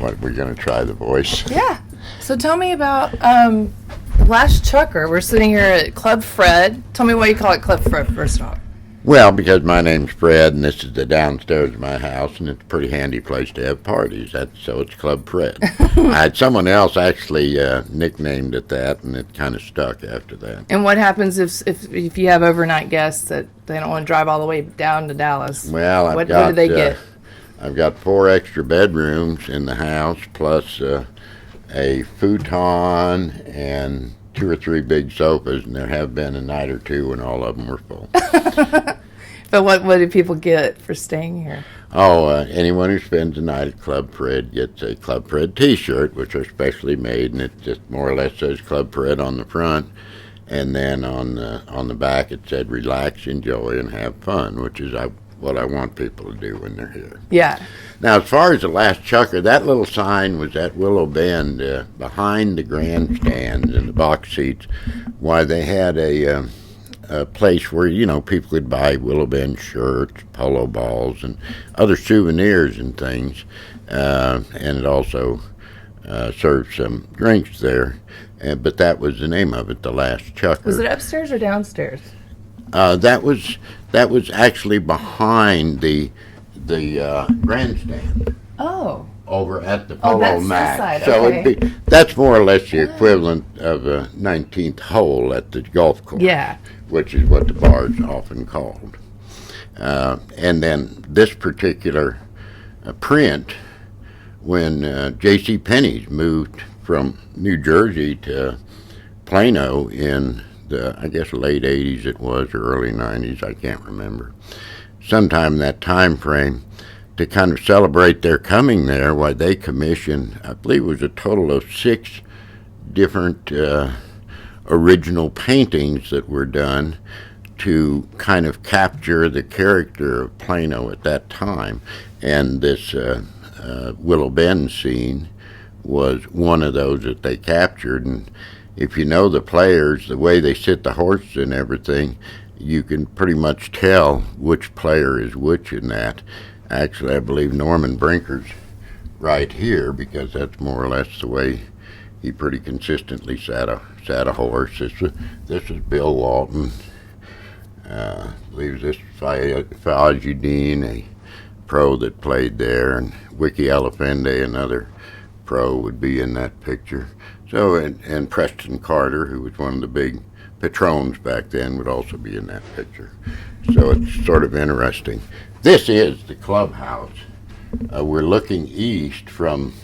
What, we're going to try the voice? Yeah. So tell me about Last Chucker. We're sitting here at Club Fred. Tell me why you call it Club Fred, first off. Well, because my name's Fred, and this is the downstairs of my house, and it's a pretty handy place to have parties. So it's Club Fred. I had someone else actually nicknamed it that, and it kind of stuck after that. And what happens if you have overnight guests that they don't want to drive all the way down to Dallas? Well, what do they get? I've got 4 extra bedrooms in the house, plus a futon and 2 or 3 big sofas, and there have been a night or two when all of them were full. But what do people get for staying here? Oh, anyone who spends the night at Club Fred gets a Club Fred t-shirt, which are specially made, and it just more or less says Club Fred on the front. And then on the back it said, relax, enjoy, and have fun, which is what I want people to do when they're here. Yeah. Now, as far as the Last Chucker, that little sign was at Willow Bend, behind the grandstands and the box seats. Why, they had a place where, people could buy Willow Bend shirts, polo balls, and other souvenirs and things. And it also served some drinks there. But that was the name of it, the Last Chucker. Was it upstairs or downstairs? That was actually behind the grandstand. Oh. Over at the Polo that's Match. the side. So Okay. That's more or less the equivalent of a 19th hole at the golf course. Yeah. Which is what the bar is often called. And then this particular print, when J.C. Penney's moved from New Jersey to Plano in the, I guess, late 80s it was, or early 90s, I can't remember. Sometime in that time frame, to kind of celebrate their coming there, why they commissioned, I believe it was a total of 6 different original paintings that were done to kind of capture the character of Plano at that time. And this Willow Bend scene was one of those that they captured. And if you know the players, the way they sit the horses and everything, you can pretty much tell which player is which in that. Actually, I believe Norman Brinker's right here, because that's more or less the way he pretty consistently sat a horse. This is Bill Walton. I believe this is Fajudeen, a pro that played there, and Wiki Elefende, another pro, would be in that picture. So, and Preston Carter, who was one of the big patrons back then, would also be in that picture. So it's sort of interesting. This is the clubhouse. We're looking east from,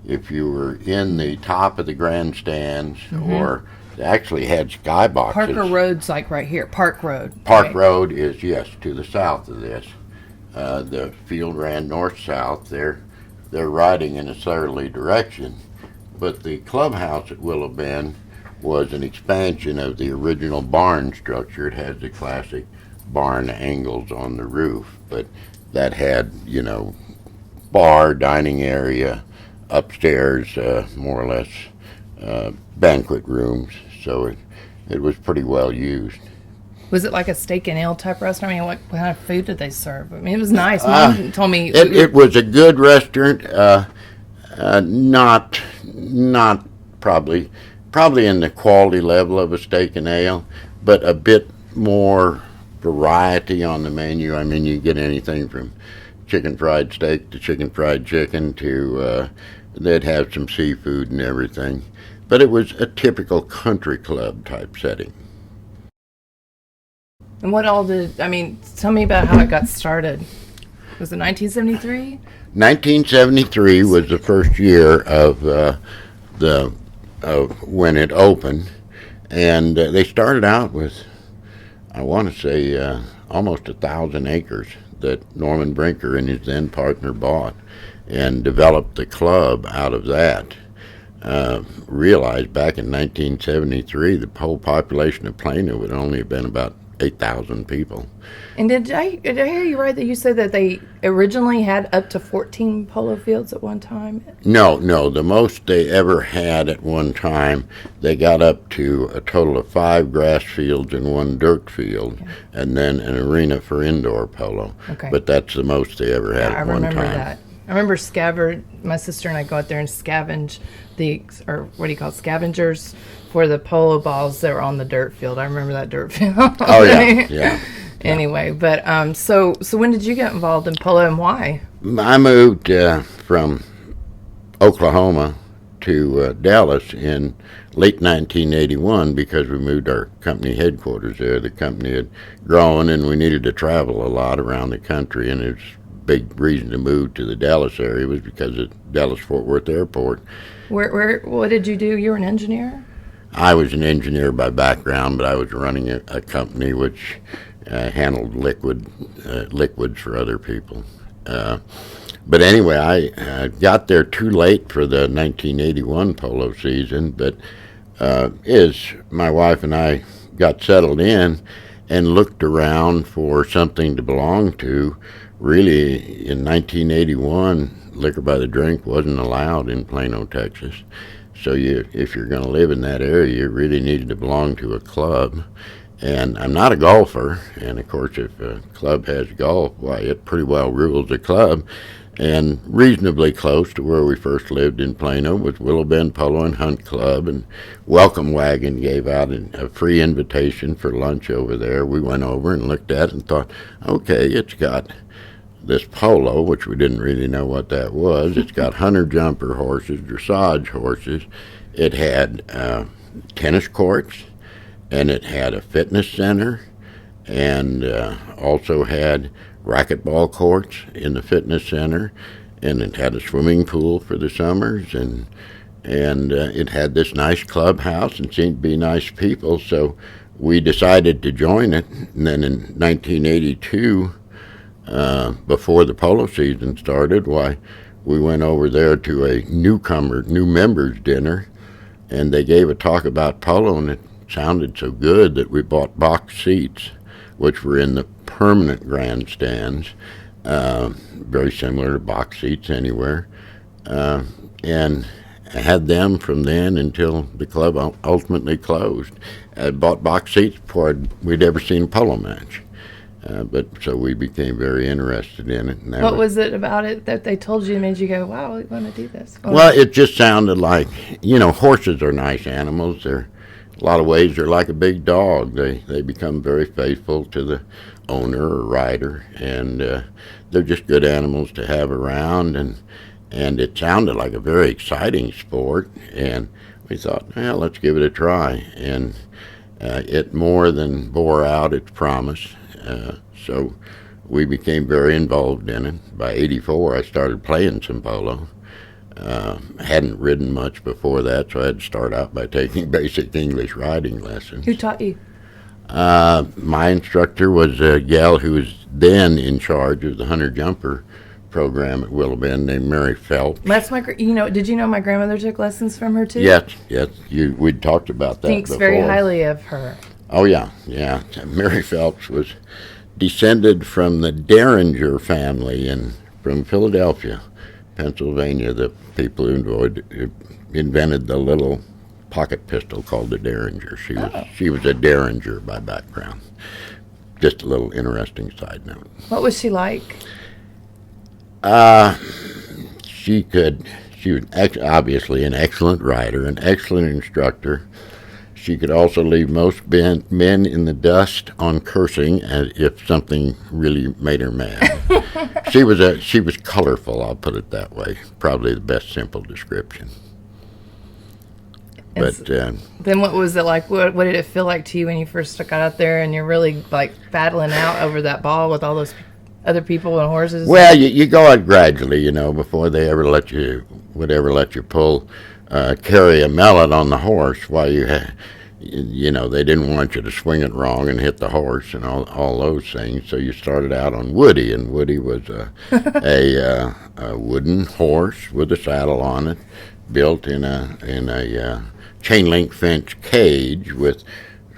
if you were in the top of the grandstands, or they actually had skyboxes. Parker Road's like right here, Park Road. Park Road is, yes, to the south of this. The field ran north-south. They're riding in a southerly direction. But the clubhouse at Willow Bend was an expansion of the original barn structure. It has the classic barn angles on the roof, but that had, bar, dining area, upstairs, more or less, banquet rooms. So it was pretty well used. Was it like a steak and ale type restaurant? I mean, what kind of food did they serve? I mean, it was nice. Mom told me it was a good restaurant. Not probably in the quality level of a steak and ale, but a bit more variety on the menu. I mean, you get anything from chicken fried steak to chicken fried chicken to they'd have some seafood and everything. But it was a typical country club type setting. And what all tell me about how it got started. Was it 1973? 1973 was the first year of when it opened, and they started out with, I want to say, almost 1,000 acres that Norman Brinker and his then partner bought, and developed the club out of that. Realized back in 1973 the whole population of Plano would only have been about 8,000 people. And did I hear you right that you said that they originally had up to 14 polo fields at one time? No, the most they ever had at one time, they got up to a total of 5 grass fields and 1 dirt field, okay, and then an arena for indoor polo. Okay. But that's the most they ever had at one time. I remember that. I remember my sister and I go out there and scavenge scavengers for the polo balls that were on the dirt field. I remember that dirt field. Oh, yeah. Anyway, but so when did you get involved in polo and why? I moved from Oklahoma to Dallas in late 1981 because we moved our company headquarters there. The company had grown and we needed to travel a lot around the country, and it was a big reason to move to the Dallas area was because of Dallas-Fort Worth Airport. What did you do? You were an engineer? I was an engineer by background, but I was running a company which handled liquids for other people. But anyway, I got there too late for the 1981 polo season, but as my wife and I got settled in and looked around for something to belong to, really in 1981, liquor by the drink wasn't allowed in Plano, Texas. So if you're going to live in that area, you really needed to belong to a club. And I'm not a golfer, and of course if a club has golf, why, it pretty well rules the club. And reasonably close to where we first lived in Plano was Willow Bend Polo and Hunt Club, and Welcome Wagon gave out a free invitation for lunch over there. We went over and looked at it and thought, okay, it's got this polo, which we didn't really know what that was. It's got hunter jumper horses, dressage horses. It had tennis courts, and it had a fitness center, and also had racquetball courts in the fitness center, and it had a swimming pool for the summers, and it had this nice clubhouse and seemed to be nice people, so we decided to join it. And then in 1982, before the polo season started, we went over there to a new members dinner, and they gave a talk about polo, and it sounded so good that we bought box seats, which were in the permanent grandstands, very similar to box seats anywhere, and had them from then until the club ultimately closed. I bought box seats before we'd ever seen a polo match, but so we became very interested in it. What was it about it that they told you made you go, wow, we want to do this? Well, it just sounded like, horses are nice animals. They're a lot of ways they're like a big dog. They become very faithful to the owner or rider, and they're just good animals to have around, and it sounded like a very exciting sport, and we thought, well, let's give it a try, and it more than bore out its promise, so we became very involved in it. By '84, I started playing some polo. Hadn't ridden much before that, so I had to start out by taking basic English riding lessons. Who taught you? My instructor was a gal who was then in charge of the hunter jumper program at Willow Bend, named Mary Phelps. That's did you know my grandmother took lessons from her too? Yes. We'd talked about that Thinks before. very highly of her. Oh, yeah. Mary Phelps was descended from the Derringer family from Philadelphia, Pennsylvania, the people who invented the little pocket pistol called the Derringer. She was a Derringer by background. Just a little interesting side note. What was she like? She was obviously an excellent rider, an excellent instructor. She could also leave most men in the dust on cursing if something really made her mad. She was colorful, I'll put it that way. Probably the best simple description. But then what was it like? What did it feel like to you when you first got out there and you're really like battling out over that ball with all those other people and horses? Well, you go out gradually, before they would ever let you pull carry a mallet on the horse while they didn't want you to swing it wrong and hit the horse and all those things. So you started out on Woody, and Woody was a wooden horse with a saddle on it, built in a chain link fence cage with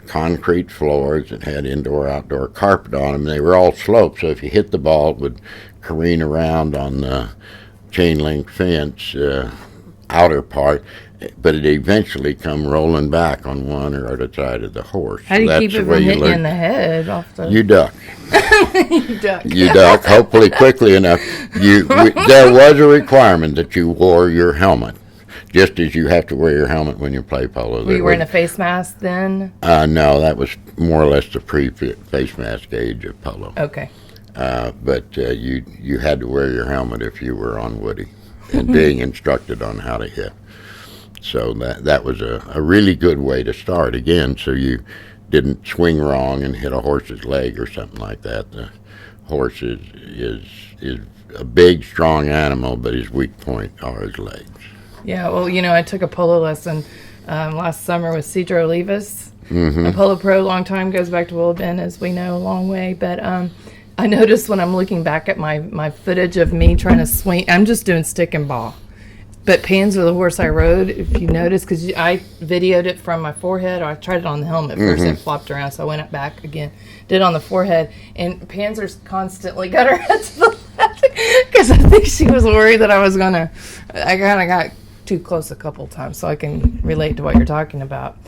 concrete floors that had indoor-outdoor carpet on them. They were all sloped, so if you hit the ball, it would careen around on the chain link fence outer part, but it eventually come rolling back on one or other side of the horse. How do you That's keep the it way from you hitting you learn. in the head off the... You duck. You duck. You duck, hopefully quickly enough. There was a requirement that you wore your helmet, just as you have to wear your helmet when you play polo. Were you wearing a face mask then? No, that was more or less the pre-face mask age of polo. Okay. But you had to wear your helmet if you were on Woody and being instructed on how to hit. So that was a really good way to start again, so you didn't swing wrong and hit a horse's leg or something like that. The horse is a big, strong animal, but his weak point are his legs. Yeah, well, I took a polo lesson last summer with Cedro Olivas. A polo pro, long time, goes back to Willow Bend, as we know, a long way. But I noticed when I'm looking back at my footage of me trying to swing, I'm just doing stick and ball. But Pans are the horse I rode, if you notice, because I videoed it from my forehead. Or I tried it on the helmet first, it flopped around, so I went back again, did it on the forehead. And Panzer's constantly got her head to the left, because I think she was worried that I kind of got too close a couple times, so I can relate to what you're talking about.